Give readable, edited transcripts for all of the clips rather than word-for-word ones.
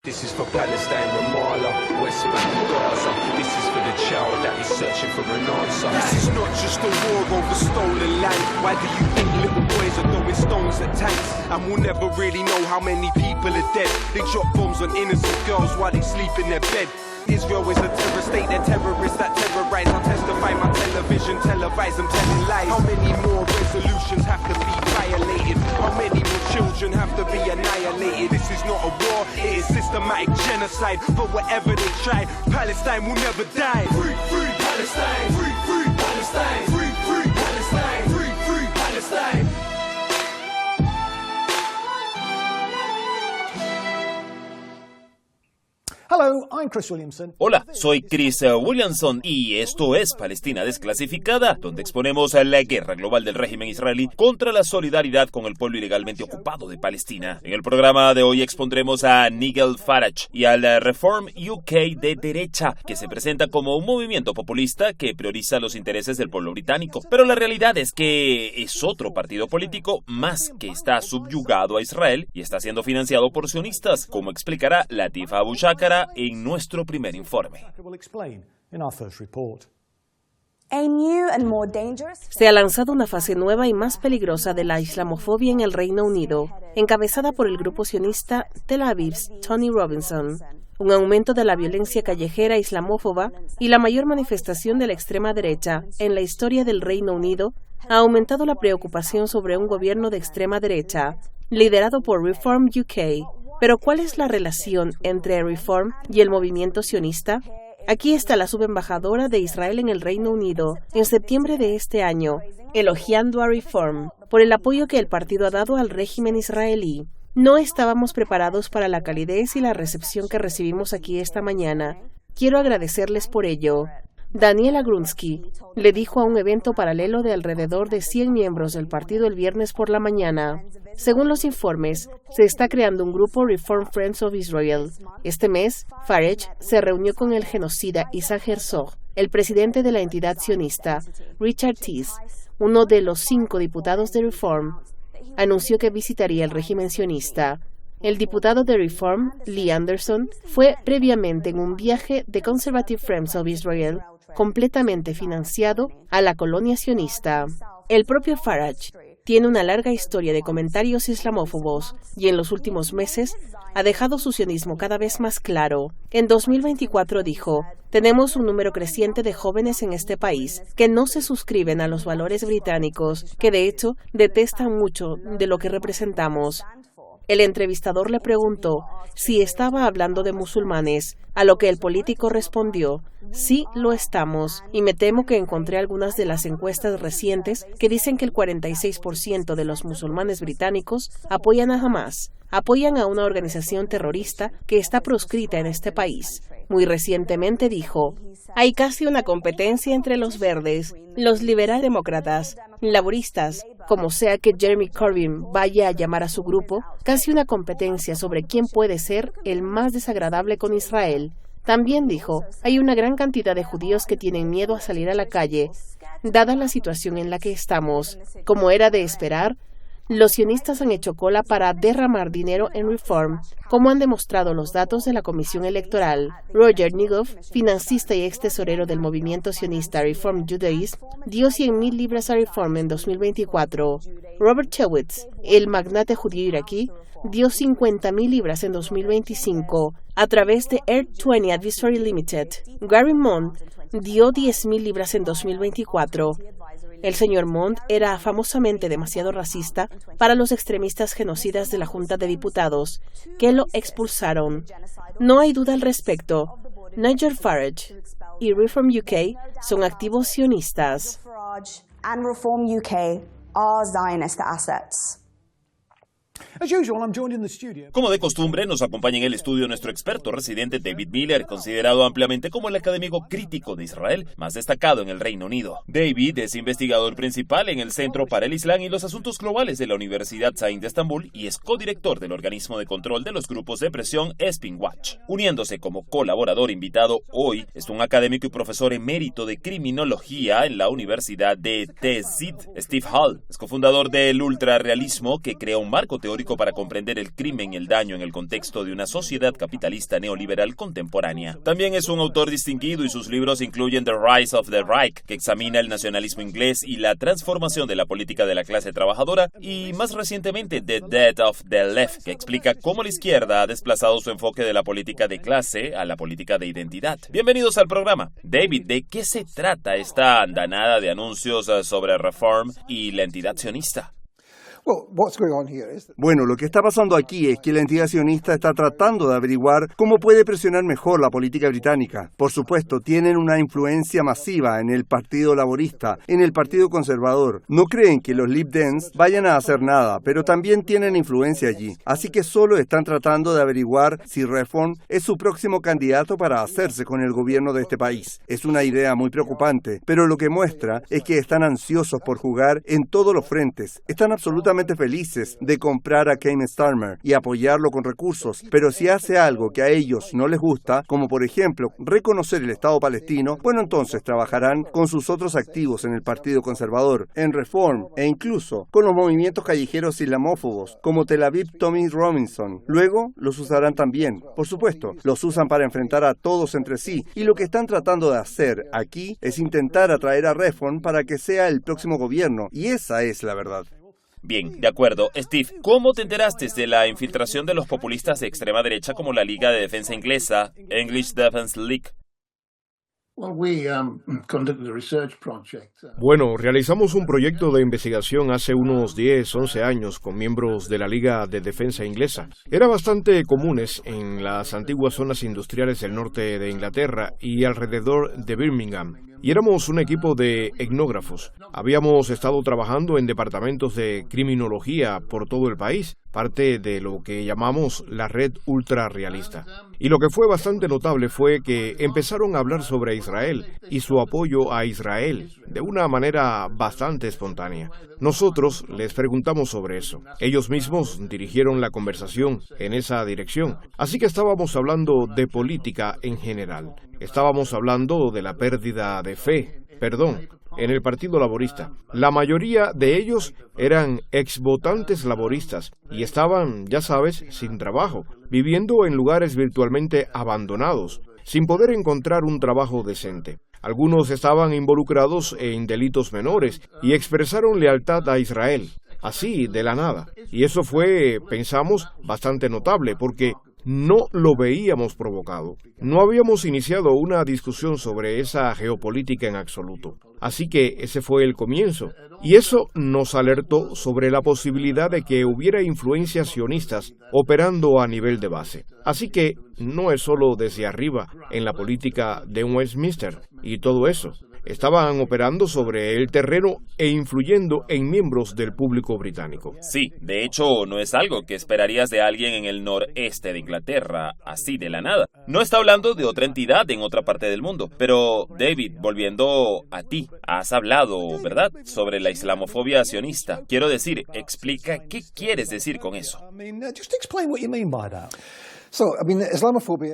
This is for Palestine, Ramallah, West Bank, Gaza. This is for the child that is searching for an answer. This is not just a war over stolen land. Why do you think little boys are throwing stones at tanks? And we'll never really know how many people are dead. They drop bombs on innocent girls while they sleep in their bed. Israel is a terror state, they're terrorists that terrorize. I'll testify my television, televise, I'm telling lies. How many more resolutions have to be violated? How many more children have to be annihilated? This is not a war, it is systematic genocide. But whatever they try, Palestine will never die. Free, free Palestine, free, free Palestine, free, free Palestine, free, free Palestine. Hello, I'm Chris Williamson. Hola, soy Chris Williamson y esto es Palestina Desclasificada, donde exponemos la guerra global del régimen israelí contra la solidaridad con el pueblo ilegalmente ocupado de Palestina. En el programa de hoy expondremos a Nigel Farage y al Reform UK de derecha, que se presenta como un movimiento populista que prioriza los intereses del pueblo británico. Pero la realidad es que es otro partido político más que está subyugado a Israel y está siendo financiado por sionistas, como explicará Latifa Abu Shakara en nuestro primer informe. Se ha lanzado una fase nueva y más peligrosa de la islamofobia en el Reino Unido, encabezada por el grupo sionista Tel Aviv's Tony Robinson. Un aumento de la violencia callejera islamófoba y la mayor manifestación de la extrema derecha en la historia del Reino Unido ha aumentado la preocupación sobre un gobierno de extrema derecha, liderado por Reform UK. Pero ¿cuál es la relación entre Reform y el movimiento sionista? Aquí está la subembajadora de Israel en el Reino Unido, en septiembre de este año, elogiando a Reform por el apoyo que el partido ha dado al régimen israelí. No estábamos preparados para la calidez y la recepción que recibimos aquí esta mañana. Quiero agradecerles por ello. Daniela Grunsky le dijo a un evento paralelo de alrededor de 100 miembros del partido el viernes por la mañana. Según los informes, se está creando un grupo Reform Friends of Israel. Este mes, Farage se reunió con el genocida Isaac Herzog, el presidente de la entidad sionista, Richard Tiss, uno de los 5 diputados de Reform. Anunció que visitaría el régimen sionista. El diputado de Reform, Lee Anderson, fue previamente en un viaje de Conservative Friends of Israel, completamente financiado a la colonia sionista. El propio Farage tiene una larga historia de comentarios islamófobos y en los últimos meses ha dejado su sionismo cada vez más claro. En 2024 dijo: tenemos un número creciente de jóvenes en este país que no se suscriben a los valores británicos, que de hecho detestan mucho de lo que representamos. El entrevistador le preguntó si estaba hablando de musulmanes, a lo que el político respondió: sí, lo estamos, y me temo que encontré algunas de las encuestas recientes que dicen que el 46% de los musulmanes británicos apoyan a Hamas, apoyan a una organización terrorista que está proscrita en este país. Muy recientemente dijo: hay casi una competencia entre los verdes, los liberaldemócratas, laboristas, como sea que Jeremy Corbyn vaya a llamar a su grupo, casi una competencia sobre quién puede ser el más desagradable con Israel. También dijo: hay una gran cantidad de judíos que tienen miedo a salir a la calle, dada la situación en la que estamos. Como era de esperar, los sionistas han hecho cola para derramar dinero en Reform, como han demostrado los datos de la Comisión Electoral. Roger Nigel, financista y ex tesorero del movimiento sionista Reform Judaism, dio 100,000 libras a Reform en 2024. Robert Chewitz, el magnate judío iraquí, dio 50,000 libras en 2025 a través de Air 20 Advisory Limited. Gary Mond dio 10,000 libras en 2024. El señor Mond era famosamente demasiado racista para los extremistas genocidas de la Junta de Diputados, que lo expulsaron. No hay duda al respecto. Nigel Farage y Reform UK son activos sionistas. Como de costumbre, nos acompaña en el estudio nuestro experto residente David Miller, considerado ampliamente como el académico crítico de Israel más destacado en el Reino Unido. David es investigador principal en el Centro para el Islam y los Asuntos Globales de la Universidad Said de Estambul y es codirector del organismo de control de los grupos de presión Spin Watch. Uniéndose como colaborador invitado hoy es un académico y profesor emérito de criminología en la Universidad de TZ, Steve Hall. Es cofundador del ultrarrealismo que crea un marco teórico para comprender el crimen y el daño en el contexto de una sociedad capitalista neoliberal contemporánea. También es un autor distinguido y sus libros incluyen The Rise of the Right, que examina el nacionalismo inglés y la transformación de la política de la clase trabajadora, y más recientemente The Death of the Left, que explica cómo la izquierda ha desplazado su enfoque de la política de clase a la política de identidad. Bienvenidos al programa. David, ¿de qué se trata esta andanada de anuncios sobre Reform y la entidad sionista? Bueno, lo que está pasando aquí es que la entidad sionista está tratando de averiguar cómo puede presionar mejor la política británica. Por supuesto, tienen una influencia masiva en el Partido Laborista, en el Partido Conservador. No creen que los Lib Dems vayan a hacer nada, pero también tienen influencia allí. Así que solo están tratando de averiguar si Reform es su próximo candidato para hacerse con el gobierno de este país. Es una idea muy preocupante, pero lo que muestra es que están ansiosos por jugar en todos los frentes. Están absolutamente felices de comprar a Keir Starmer y apoyarlo con recursos, pero si hace algo que a ellos no les gusta, como por ejemplo reconocer el Estado palestino, bueno, entonces trabajarán con sus otros activos en el Partido Conservador, en Reform e incluso con los movimientos callejeros islamófobos, como Tel Aviv Tommy Robinson. Luego los usarán también, por supuesto, los usan para enfrentar a todos entre sí, y lo que están tratando de hacer aquí es intentar atraer a Reform para que sea el próximo gobierno, y esa es la verdad. Bien, de acuerdo. Steve, ¿cómo te enteraste de la infiltración de los populistas de extrema derecha como la Liga de Defensa Inglesa, English Defence League? Bueno, realizamos un proyecto de investigación hace unos 10, 11 años con miembros de la Liga de Defensa Inglesa. Eran bastante comunes en las antiguas zonas industriales del norte de Inglaterra y alrededor de Birmingham. Y éramos un equipo de etnógrafos. Habíamos estado trabajando en departamentos de criminología por todo el país, parte de lo que llamamos la red ultrarrealista. Y lo que fue bastante notable fue que empezaron a hablar sobre Israel y su apoyo a Israel de una manera bastante espontánea. Nosotros les preguntamos sobre eso. Ellos mismos dirigieron la conversación en esa dirección. Así que estábamos hablando de política en general. Estábamos hablando de la pérdida de fe, en el Partido Laborista. La mayoría de ellos eran exvotantes laboristas y estaban, ya sabes, sin trabajo, viviendo en lugares virtualmente abandonados, sin poder encontrar un trabajo decente. Algunos estaban involucrados en delitos menores y expresaron lealtad a Israel, así de la nada. Y eso fue, pensamos, bastante notable porque no lo veíamos provocado. No habíamos iniciado una discusión sobre esa geopolítica en absoluto. Así que ese fue el comienzo. Y eso nos alertó sobre la posibilidad de que hubiera influencias sionistas operando a nivel de base. Así que no es solo desde arriba en la política de Westminster y todo eso. Estaban operando sobre el terreno e influyendo en miembros del público británico. Sí, de hecho, no es algo que esperarías de alguien en el noreste de Inglaterra, así de la nada. No está hablando de otra entidad en otra parte del mundo. Pero, David, volviendo a ti, has hablado, ¿verdad?, sobre la islamofobia sionista. Quiero decir, explica qué quieres decir con eso.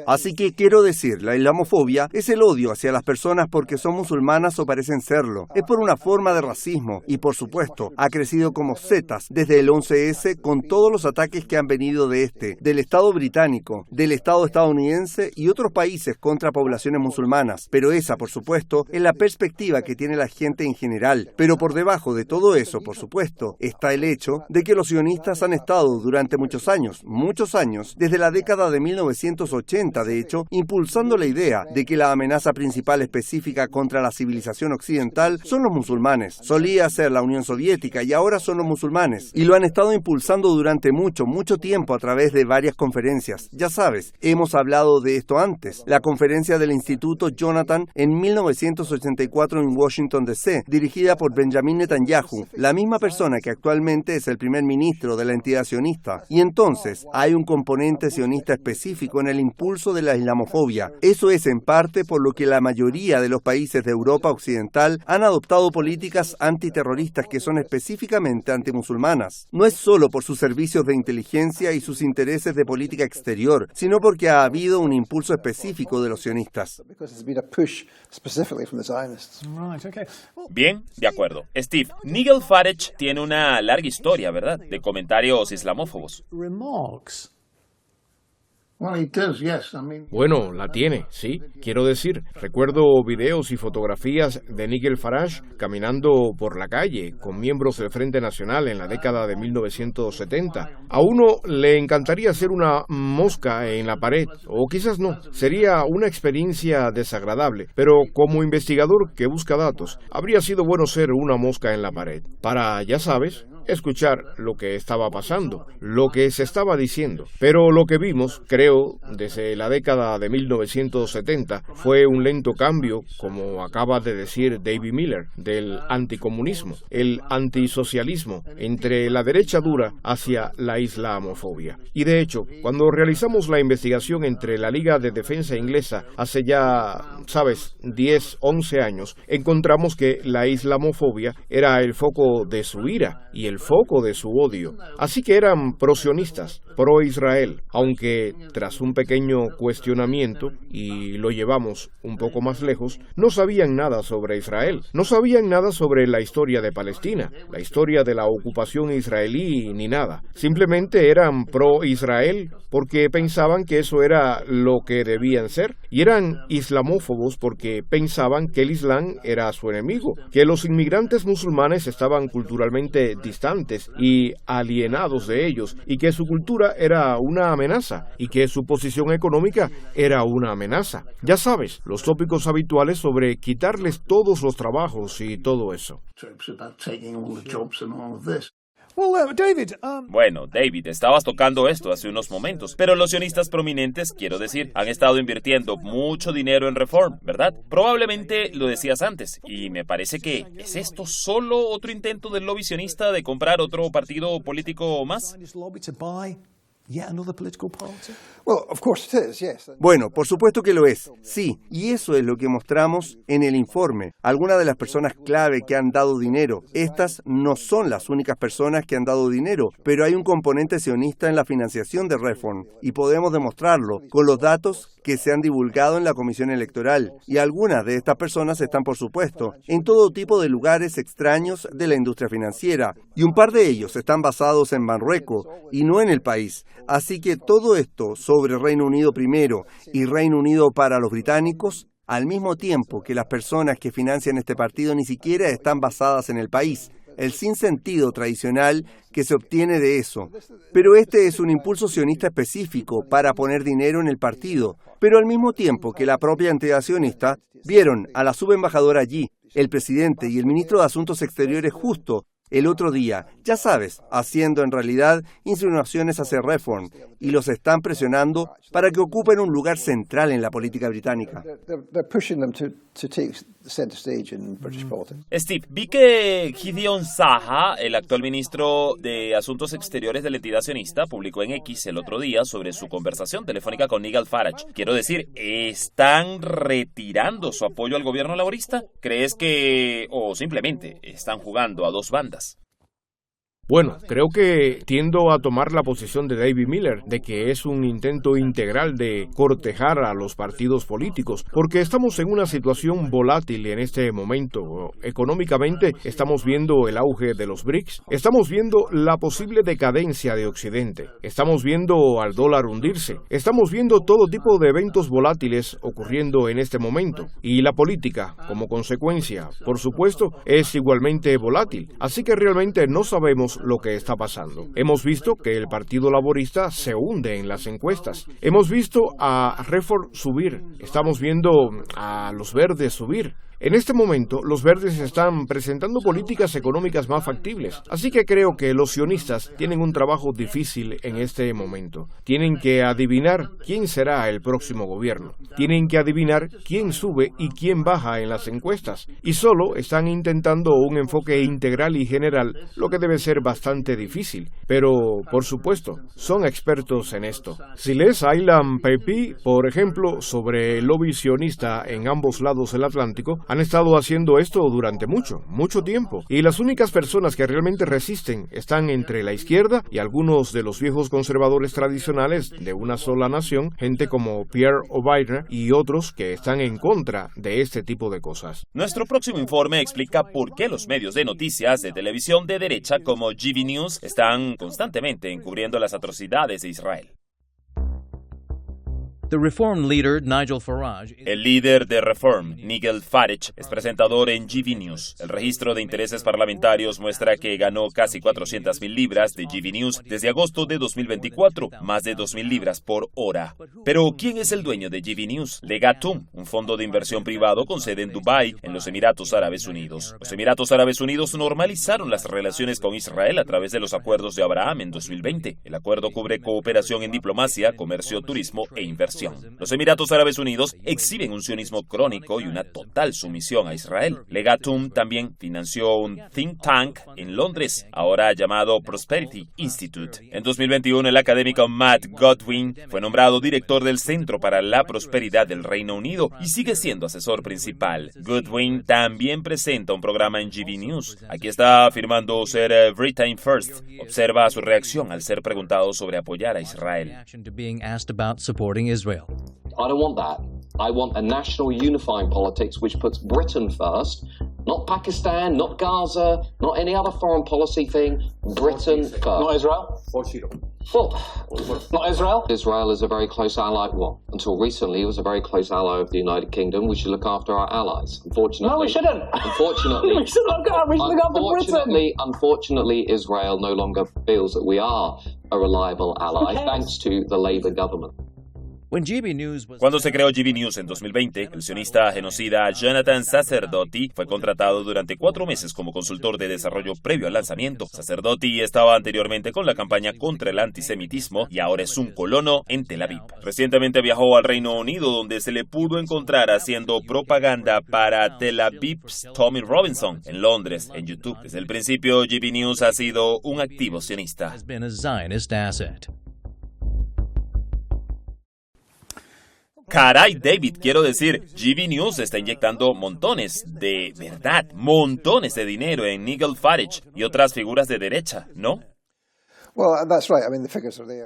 Así que quiero decir, la islamofobia es el odio hacia las personas porque son musulmanas o parecen serlo. Es por una forma de racismo y, por supuesto, ha crecido como setas desde el 11S con todos los ataques que han venido del Estado británico, del Estado estadounidense y otros países contra poblaciones musulmanas. Pero esa, por supuesto, es la perspectiva que tiene la gente en general. Pero por debajo de todo eso, por supuesto, está el hecho de que los sionistas han estado durante muchos años, desde la década de 1980, de hecho, impulsando la idea de que la amenaza principal específica contra la civilización occidental son los musulmanes. Solía ser la Unión Soviética y ahora son los musulmanes. Y lo han estado impulsando durante mucho tiempo a través de varias conferencias. Ya sabes, hemos hablado de esto antes. La conferencia del Instituto Jonathan en 1984 en Washington, D.C., dirigida por Benjamin Netanyahu, la misma persona que actualmente es el primer ministro de la entidad sionista. Y entonces, hay un componente sionista específico en el impulso de la islamofobia. Eso es en parte por lo que la mayoría de los países de Europa Occidental han adoptado políticas antiterroristas que son específicamente antimusulmanas. No es solo por sus servicios de inteligencia y sus intereses de política exterior, sino porque ha habido un impulso específico de los sionistas. Bien, de acuerdo. Steve, Nigel Farage tiene una larga historia, ¿verdad?, de comentarios islamófobos. Bueno, la tiene, sí. Quiero decir, recuerdo videos y fotografías de Nigel Farage caminando por la calle con miembros del Frente Nacional en la década de 1970. A uno le encantaría ser una mosca en la pared, o quizás no. Sería una experiencia desagradable, pero como investigador que busca datos, habría sido bueno ser una mosca en la pared. Para, ya sabes, escuchar lo que estaba pasando, lo que se estaba diciendo. Pero lo que vimos, creo, desde la década de 1970, fue un lento cambio, como acaba de decir David Miller, del anticomunismo, el antisocialismo, entre la derecha dura hacia la islamofobia. Y de hecho, cuando realizamos la investigación entre la Liga de Defensa Inglesa hace ya, sabes, 10, 11 años, encontramos que la islamofobia era el foco de su ira y el foco de su odio. Así que eran pro-sionistas, pro-Israel, aunque tras un pequeño cuestionamiento, y lo llevamos un poco más lejos, no sabían nada sobre Israel, no sabían nada sobre la historia de Palestina, la historia de la ocupación israelí ni nada. Simplemente eran pro-Israel porque pensaban que eso era lo que debían ser, y eran islamófobos porque pensaban que el Islam era su enemigo, que los inmigrantes musulmanes estaban culturalmente distantes y alienados de ellos, y que su cultura era una amenaza, y que su posición económica era una amenaza. Ya sabes, los tópicos habituales sobre quitarles todos los trabajos y todo eso. Bueno, David, estabas tocando esto hace unos momentos, pero los sionistas prominentes, quiero decir, han estado invirtiendo mucho dinero en Reform, ¿verdad? Probablemente lo decías antes, y me parece que ¿es esto solo otro intento del lobby sionista de comprar otro partido político más? Bueno, por supuesto que lo es, sí, y eso es lo que mostramos en el informe. Algunas de las personas clave que han dado dinero, estas no son las únicas personas que han dado dinero, pero hay un componente sionista en la financiación de Reform, y podemos demostrarlo con los datos que se han divulgado en la Comisión Electoral, y algunas de estas personas están, por supuesto, en todo tipo de lugares extraños de la industria financiera, y un par de ellos están basados en Marruecos y no en el país. Así que todo esto sobre Reino Unido primero y Reino Unido para los británicos, al mismo tiempo que las personas que financian este partido ni siquiera están basadas en el país. El sinsentido tradicional que se obtiene de eso. Pero este es un impulso sionista específico para poner dinero en el partido. Pero al mismo tiempo que la propia entidad sionista vieron a la subembajadora allí, el presidente y el ministro de Asuntos Exteriores justo el otro día, ya sabes, haciendo en realidad insinuaciones hacia Reform, y los están presionando para que ocupen un lugar central en la política británica. Steve, vi que Gideon Saha, el actual ministro de Asuntos Exteriores de la entidad sionista, publicó en X el otro día sobre su conversación telefónica con Nigel Farage. Quiero decir, ¿están retirando su apoyo al gobierno laborista? ¿Crees que, o simplemente, están jugando a dos bandas? Bueno, creo que tiendo a tomar la posición de David Miller, de que es un intento integral de cortejar a los partidos políticos, porque estamos en una situación volátil en este momento. Económicamente estamos viendo el auge de los BRICS, estamos viendo la posible decadencia de Occidente, estamos viendo al dólar hundirse, estamos viendo todo tipo de eventos volátiles ocurriendo en este momento, y la política, como consecuencia, por supuesto, es igualmente volátil, así que realmente no sabemos lo que está pasando. Hemos visto que el Partido Laborista se hunde en las encuestas. Hemos visto a Reform subir. Estamos viendo a los verdes subir. En este momento, los verdes están presentando políticas económicas más factibles, así que creo que los sionistas tienen un trabajo difícil en este momento. Tienen que adivinar quién será el próximo gobierno. Tienen que adivinar quién sube y quién baja en las encuestas. Y solo están intentando un enfoque integral y general, lo que debe ser bastante difícil. Pero, por supuesto, son expertos en esto. Si lees Aylan Pepi, por ejemplo, sobre el lobby sionista en ambos lados del Atlántico, han estado haciendo esto durante mucho tiempo. Y las únicas personas que realmente resisten están entre la izquierda y algunos de los viejos conservadores tradicionales de una sola nación, gente como Pierre O'Brien y otros que están en contra de este tipo de cosas. Nuestro próximo informe explica por qué los medios de noticias de televisión de derecha como GV News están constantemente encubriendo las atrocidades de Israel. El líder de Reform, Nigel Farage, es presentador en GV News. El registro de intereses parlamentarios muestra que ganó casi 400,000 libras de GV News desde agosto de 2024, más de 2,000 libras por hora. Pero, ¿quién es el dueño de GV News? Legatum, un fondo de inversión privado con sede en Dubái, en los Emiratos Árabes Unidos. Los Emiratos Árabes Unidos normalizaron las relaciones con Israel a través de los acuerdos de Abraham en 2020. El acuerdo cubre cooperación en diplomacia, comercio, turismo e inversión. Los Emiratos Árabes Unidos exhiben un sionismo crónico y una total sumisión a Israel. Legatum también financió un think tank en Londres, ahora llamado Prosperity Institute. En 2021, el académico Matt Godwin fue nombrado director del Centro para la Prosperidad del Reino Unido y sigue siendo asesor principal. Godwin también presenta un programa en GV News. Aquí está afirmando ser Britain First. Observa su reacción al ser preguntado sobre apoyar a Israel. I don't want that. I want a national unifying politics which puts Britain first, not Pakistan, not Gaza, not any other foreign policy thing. Britain first. Not Israel? Well, not Israel? Israel is a very close ally. Well, until recently, it was a very close ally of the United Kingdom. We should look after our allies. Unfortunately, no, we shouldn't. Unfortunately, we should look after Britain. Unfortunately, Israel no longer feels that we are a reliable ally, thanks to the Labour government. Cuando se creó GV News en 2020, el sionista genocida Jonathan Sacerdoti fue contratado durante 4 meses como consultor de desarrollo previo al lanzamiento. Sacerdoti estaba anteriormente con la campaña contra el antisemitismo y ahora es un colono en Tel Aviv. Recientemente viajó al Reino Unido, donde se le pudo encontrar haciendo propaganda para Tel Aviv's Tommy Robinson en Londres, en YouTube. Desde el principio, GV News ha sido un activo sionista. Caray, David, quiero decir, GV News está inyectando montones de dinero en Nigel Farage y otras figuras de derecha, ¿no?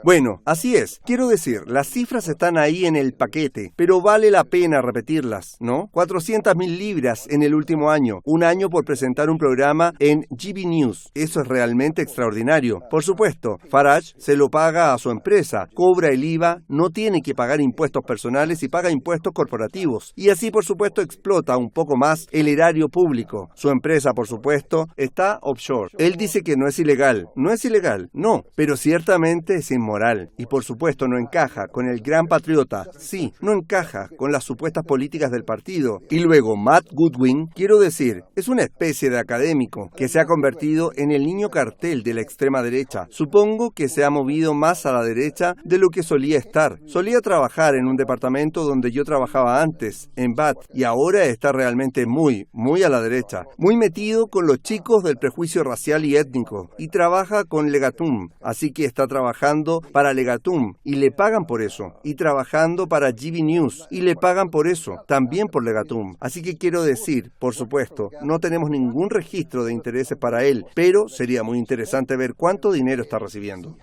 Bueno, así es. Quiero decir, las cifras están ahí en el paquete, pero vale la pena repetirlas, ¿no? 400,000 libras en el último año, un año por presentar un programa en GV News. Eso es realmente extraordinario. Por supuesto, Farage se lo paga a su empresa, cobra el IVA, no tiene que pagar impuestos personales y paga impuestos corporativos. Y así, por supuesto, explota un poco más el erario público. Su empresa, por supuesto, está offshore. Él dice que no es ilegal. No es ilegal, no. Pero ciertamente es inmoral y por supuesto no encaja con el gran patriota. Sí, no encaja con las supuestas políticas del partido. Y luego Matt Goodwin, quiero decir, es una especie de académico que se ha convertido en el niño cartel de la extrema derecha. Supongo que se ha movido más a la derecha de lo que solía estar. Solía trabajar en un departamento donde yo trabajaba antes, en Bath, y ahora está realmente muy a la derecha. Muy metido con los chicos del prejuicio racial y étnico. Y trabaja con Legatum. Así que está trabajando para Legatum y le pagan por eso. Y trabajando para GV News y le pagan por eso, también por Legatum. Así que quiero decir, por supuesto, no tenemos ningún registro de intereses para él, pero sería muy interesante ver cuánto dinero está recibiendo.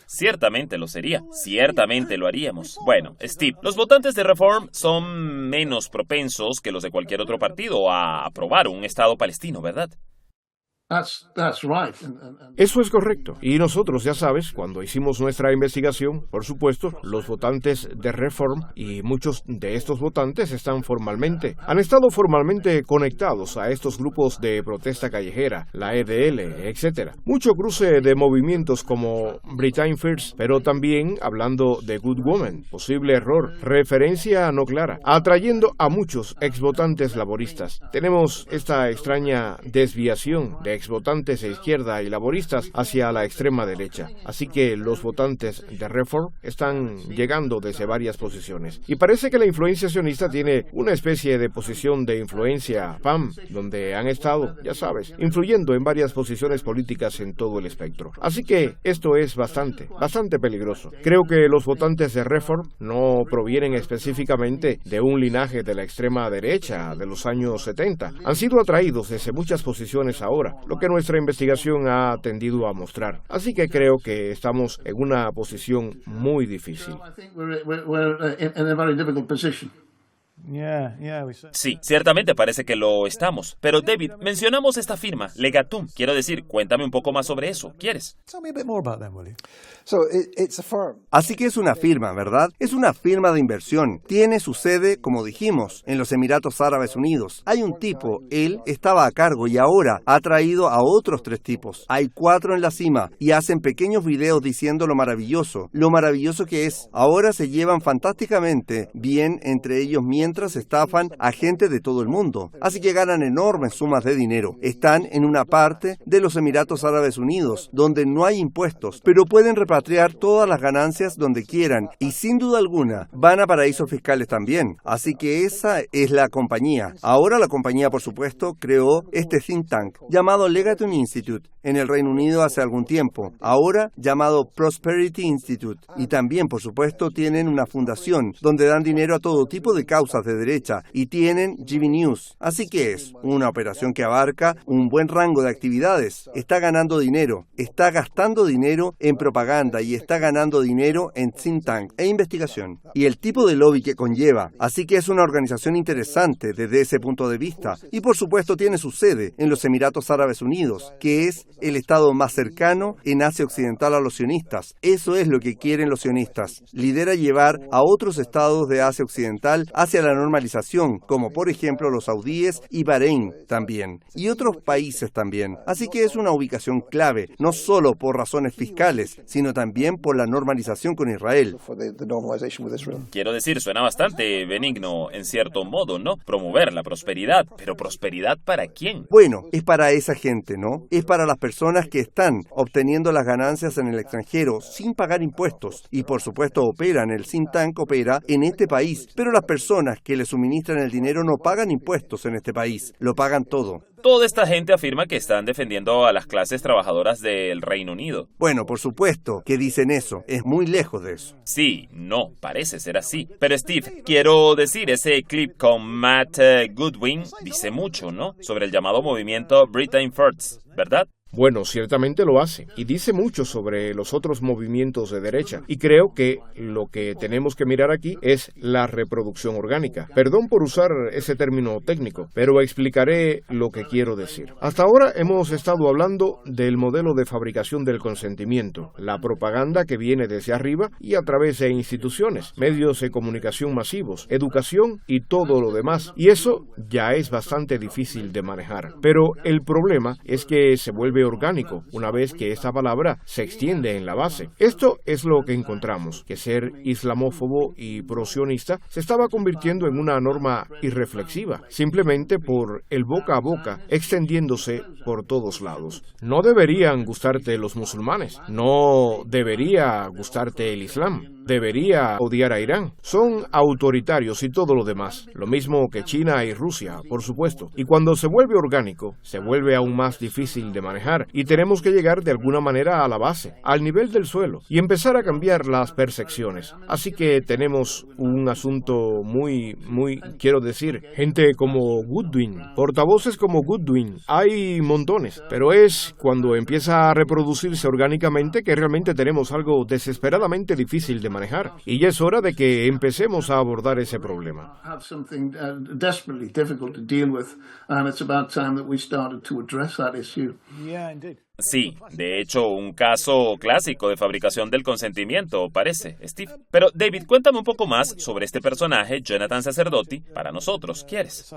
Ciertamente lo sería. Ciertamente lo haríamos. Bueno, Steve, los votantes de Reform son menos propensos que los de cualquier otro partido a aprobar un Estado palestino, ¿verdad? Eso es correcto. Y nosotros, ya sabes, cuando hicimos nuestra investigación, por supuesto, los votantes de Reform y muchos de estos votantes han estado formalmente conectados a estos grupos de protesta callejera, la EDL, etc. Mucho cruce de movimientos como Britain First, pero también hablando de Good Woman, posible error, referencia no clara, atrayendo a muchos exvotantes laboristas. Tenemos esta extraña desviación de exvotantes de izquierda y laboristas hacia la extrema derecha. Así que los votantes de Reform están llegando desde varias posiciones. Y parece que la influencia sionista tiene una especie de posición de influencia PAM, donde han estado, ya sabes, influyendo en varias posiciones políticas en todo el espectro. Así que esto es bastante peligroso. Creo que los votantes de Reform no provienen específicamente de un linaje de la extrema derecha de los años 70. Han sido atraídos desde muchas posiciones ahora, lo que nuestra investigación ha tendido a mostrar. Así que creo que estamos en una posición muy difícil. Sí, ciertamente parece que lo estamos. Pero David, mencionamos esta firma, Legatum. Quiero decir, cuéntame un poco más sobre eso. ¿Quieres? Así que es una firma, ¿verdad? Es una firma de inversión. Tiene su sede, como dijimos, en los Emiratos Árabes Unidos. Hay un tipo, él estaba a cargo y ahora ha traído a otros 3 tipos. Hay 4 en la cima y hacen pequeños videos diciendo lo maravilloso que es. Ahora se llevan fantásticamente bien entre ellos mientras estafan a gente de todo el mundo. Así que ganan enormes sumas de dinero. Están en una parte de los Emiratos Árabes Unidos, donde no hay impuestos, pero pueden repatriar todas las ganancias donde quieran y sin duda alguna van a paraísos fiscales también. Así que esa es la compañía. Ahora la compañía, por supuesto, creó este think tank llamado Legatum Institute en el Reino Unido hace algún tiempo, ahora llamado Prosperity Institute. Y también, por supuesto, tienen una fundación donde dan dinero a todo tipo de causas de derecha y tienen GB News. Así que es una operación que abarca un buen rango de actividades. Está ganando dinero, está gastando dinero en propaganda y está ganando dinero en think tank e investigación. Y el tipo de lobby que conlleva. Así que es una organización interesante desde ese punto de vista. Y por supuesto tiene su sede en los Emiratos Árabes Unidos, que es el estado más cercano en Asia Occidental a los sionistas. Eso es lo que quieren los sionistas. Lidera llevar a otros estados de Asia Occidental hacia la normalización, como por ejemplo los saudíes y Bahrein también, y otros países también. Así que es una ubicación clave, no solo por razones fiscales, sino también por la normalización con Israel. Quiero decir, suena bastante benigno en cierto modo, ¿no? Promover la prosperidad, pero ¿prosperidad para quién? Bueno, es para esa gente, ¿no? Es para las personas que están obteniendo las ganancias en el extranjero sin pagar impuestos. Y por supuesto el think tank opera en este país, pero las personas que le suministran el dinero no pagan impuestos en este país, lo pagan todo. Toda esta gente afirma que están defendiendo a las clases trabajadoras del Reino Unido. Bueno, por supuesto que dicen eso, es muy lejos de eso. Sí, no, parece ser así. Pero Steve, quiero decir, ese clip con Matt Goodwin dice mucho, ¿no? Sobre el llamado movimiento Britain First, ¿verdad? Bueno, ciertamente lo hace, y dice mucho sobre los otros movimientos de derecha, y creo que lo que tenemos que mirar aquí es la reproducción orgánica. Perdón por usar ese término técnico, pero explicaré lo que quiero decir. Hasta ahora hemos estado hablando del modelo de fabricación del consentimiento, la propaganda que viene desde arriba y a través de instituciones, medios de comunicación masivos, educación y todo lo demás, y eso ya es bastante difícil de manejar. Pero el problema es que se vuelve orgánico una vez que esta palabra se extiende en la base. Esto es lo que encontramos, que ser islamófobo y pro-sionista se estaba convirtiendo en una norma irreflexiva, simplemente por el boca a boca extendiéndose por todos lados. No deberían gustarte los musulmanes, no debería gustarte el Islam, debería odiar a Irán. Son autoritarios y todo lo demás, lo mismo que China y Rusia, por supuesto. Y cuando se vuelve orgánico, se vuelve aún más difícil de manejar y tenemos que llegar de alguna manera a la base, al nivel del suelo, y empezar a cambiar las percepciones. Así que tenemos un asunto quiero decir, gente como Goodwin, portavoces como Goodwin, hay montones, pero es cuando empieza a reproducirse orgánicamente que realmente tenemos algo desesperadamente difícil de manejar. Y ya es hora de que empecemos a abordar ese problema. Sí, de hecho, un caso clásico de fabricación del consentimiento, parece, Steve. Pero, David, cuéntame un poco más sobre este personaje, Jonathan Sacerdoti, para nosotros, ¿quieres?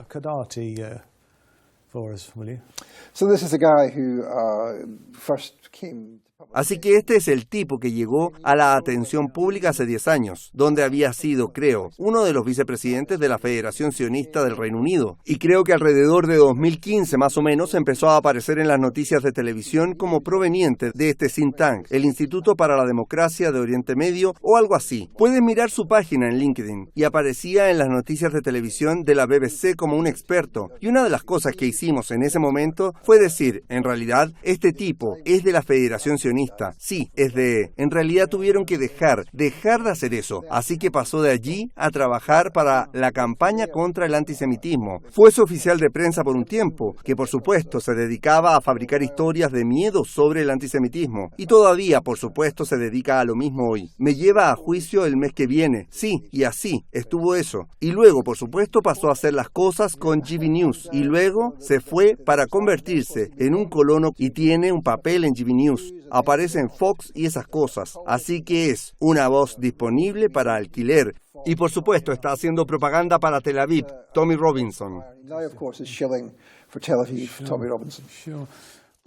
Así que este es el tipo que llegó a la atención pública hace 10 años, donde había sido, creo, uno de los vicepresidentes de la Federación Sionista del Reino Unido. Y creo que alrededor de 2015 más o menos empezó a aparecer en las noticias de televisión como proveniente de este think tank, el Instituto para la Democracia de Oriente Medio o algo así. Pueden mirar su página en LinkedIn y aparecía en las noticias de televisión de la BBC como un experto. Y una de las cosas que hicimos en ese momento fue decir, en realidad, este tipo es de la Federación Sionista. Sí, es de... En realidad tuvieron que dejar de hacer eso. Así que pasó de allí a trabajar para la campaña contra el antisemitismo. Fue su oficial de prensa por un tiempo, que por supuesto se dedicaba a fabricar historias de miedo sobre el antisemitismo. Y todavía, por supuesto, se dedica a lo mismo hoy. Me lleva a juicio el mes que viene. Sí, y así estuvo eso. Y luego, por supuesto, pasó a hacer las cosas con GB News. Y luego se fue para convertirse en un colono y tiene un papel en GB News. Aparece en Fox y esas cosas, así que es una voz disponible para alquiler. Y por supuesto está haciendo propaganda para Tel Aviv, Tommy Robinson.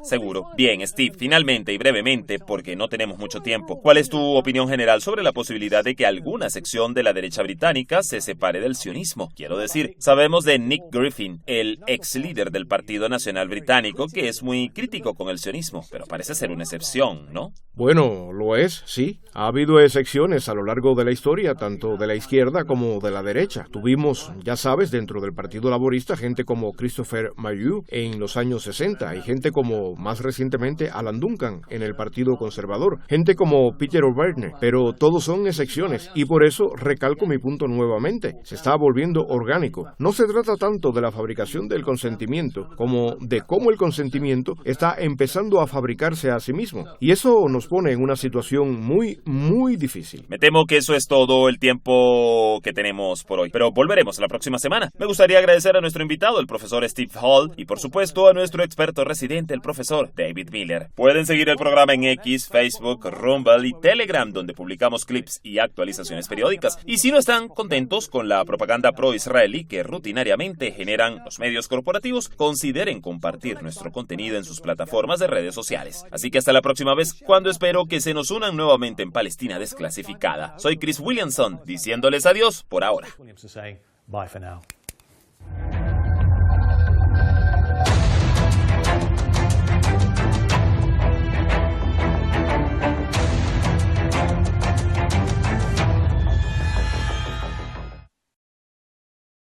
Seguro. Bien, Steve, finalmente y brevemente, porque no tenemos mucho tiempo, ¿cuál es tu opinión general sobre la posibilidad de que alguna sección de la derecha británica se separe del sionismo? Quiero decir, sabemos de Nick Griffin, el ex líder del Partido Nacional Británico, que es muy crítico con el sionismo, pero parece ser una excepción, ¿no? Bueno, lo es, sí. Ha habido excepciones a lo largo de la historia, tanto de la izquierda como de la derecha. Tuvimos, ya sabes, dentro del Partido Laborista, gente como Christopher Mayhew en los años 60 y gente como, más recientemente, Alan Duncan en el Partido Conservador, gente como Peter O'Byrne, pero todos son excepciones y por eso recalco mi punto nuevamente. Se está volviendo orgánico. No se trata tanto de la fabricación del consentimiento como de cómo el consentimiento está empezando a fabricarse a sí mismo. Y eso nos pone en una situación muy difícil. Me temo que eso es todo el tiempo que tenemos por hoy, pero volveremos la próxima semana. Me gustaría agradecer a nuestro invitado, el profesor Steve Hall, y por supuesto a nuestro experto residente, el profesor David Miller. Pueden seguir el programa en X, Facebook, Rumble y Telegram, donde publicamos clips y actualizaciones periódicas. Y si no están contentos con la propaganda pro-israelí que rutinariamente generan los medios corporativos, consideren compartir nuestro contenido en sus plataformas de redes sociales. Así que hasta la próxima vez, cuando espero que se nos unan nuevamente en Palestina Desclasificada. Soy Chris Williamson, diciéndoles adiós por ahora. Bye for now.